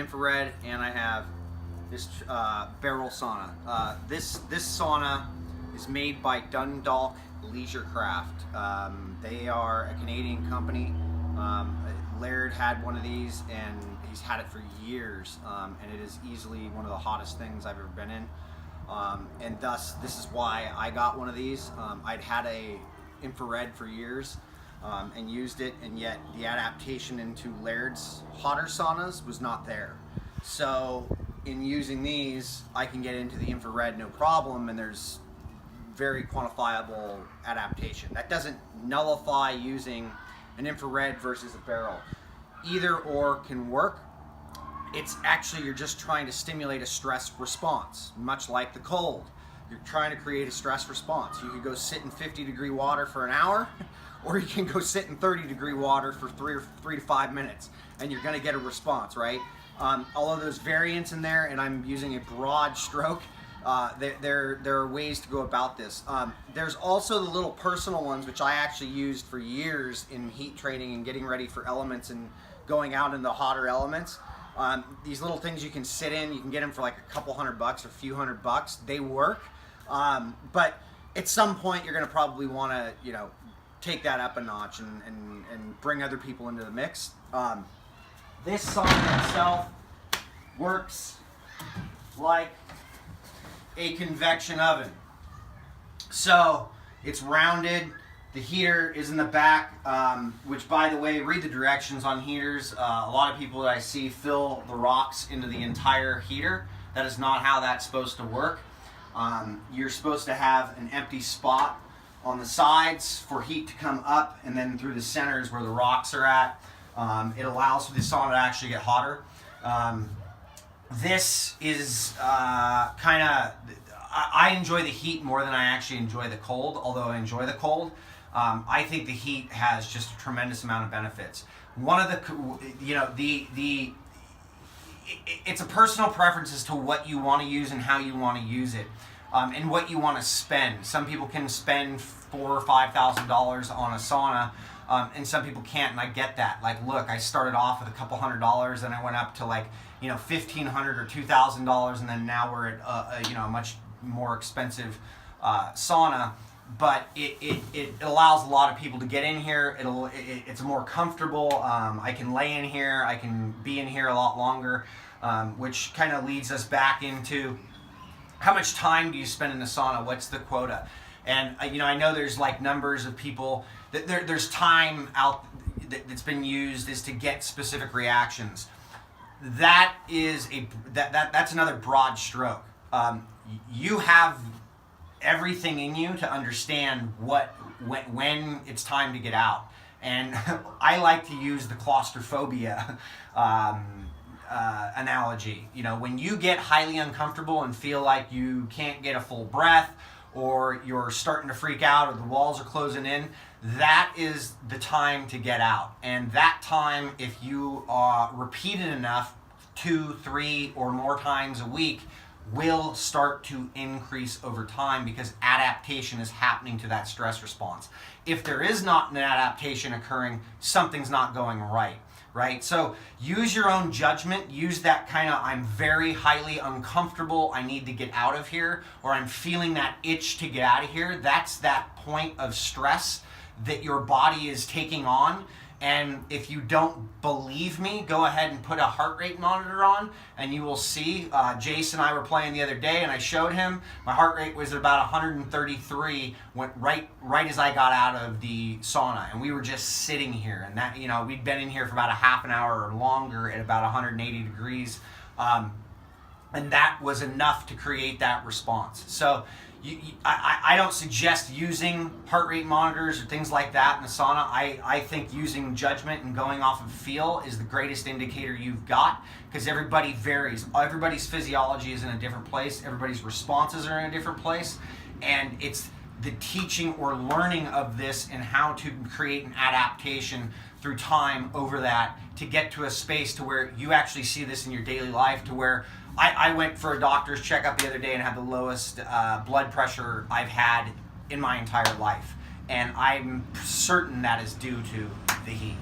infrared, and I have this barrel sauna. This sauna is made by Dundalk Leisure Craft. They are a Canadian company. Laird had one of these, and he's had it for years, and it is easily one of the hottest things I've ever been in. And thus, this is why I got one of these. I'd had a infrared for years and used it, and yet the adaptation into Laird's hotter saunas was not there. So in using these, I can get into the infrared no problem, and there's very quantifiable adaptation. That doesn't nullify using an infrared versus a barrel. Either or can work. It's actually, you're just trying to stimulate a stress response, much like the cold. You're trying to create a stress response. You could go sit in 50-degree water for an hour, or you can go sit in 30-degree water for 3 to 5 minutes, and you're gonna get a response, right? Although there's variants in there, and I'm using a broad stroke, there are ways to go about this. There's also the little personal ones, which I actually used for years in heat training and getting ready for elements and going out in the hotter elements. These little things you can sit in, you can get them for like a couple $100 or a few $100. They work, but at some point you're going to probably want to, take that up a notch and bring other people into the mix. This sauna itself works like a convection oven. So it's rounded. The heater is in the back, which, by the way, read the directions on heaters. A lot of people that I see fill the rocks into the entire heater. That is not how that's supposed to work. You're supposed to have an empty spot on the sides for heat to come up, and then through the centers where the rocks are at. It allows for the sauna to actually get hotter. This is I enjoy the heat more than I actually enjoy the cold, although I enjoy the cold. I think the heat has just a tremendous amount of benefits. One of the, it's a personal preference as to what you want to use and how you want to use it, and what you want to spend. Some people can spend $4,000 or $5,000 on a sauna, and some people can't, and I get that. Like, look, I started off with a couple $100, and I went up to like $1,500 or $2,000, and then now we're at a much more expensive sauna. But it allows a lot of people to get in here. It's more comfortable. I can lay in here. I can be in here a lot longer, which kind of leads us back into how much time do you spend in the sauna? What's the quota? And I know there's like numbers of people that there's time out that's been used is to get specific reactions. That is that's another broad stroke. You have everything in you to understand when it's time to get out. And I like to use the claustrophobia analogy. When you get highly uncomfortable and feel like you can't get a full breath, or you're starting to freak out, or the walls are closing in, that is the time to get out. And that time, if you repeat it enough, 2, 3, or more times a week, will start to increase over time, because adaptation is happening to that stress response. If there is not an adaptation occurring, something's not going right? So use your own judgment. Use that kind of, I'm very highly uncomfortable, I need to get out of here, or I'm feeling that itch to get out of here. That's that point of stress that your body is taking on. And if you don't believe me, go ahead and put a heart rate monitor on, and you will see. Jason and I were playing the other day, and I showed him. My heart rate was at about 133, went right as I got out of the sauna, and we were just sitting here. And that, we'd been in here for about a half an hour or longer at about 180 degrees, and that was enough to create that response. So I don't suggest using heart rate monitors or things like that in the sauna. I think using judgment and going off of feel is the greatest indicator you've got, because everybody varies. Everybody's physiology is in a different place. Everybody's responses are in a different place. And it's the teaching or learning of this and how to create an adaptation through time over that to get to a space to where you actually see this in your daily life, to where I went for a doctor's checkup the other day and had the lowest blood pressure I've had in my entire life. And I'm certain that is due to the heat.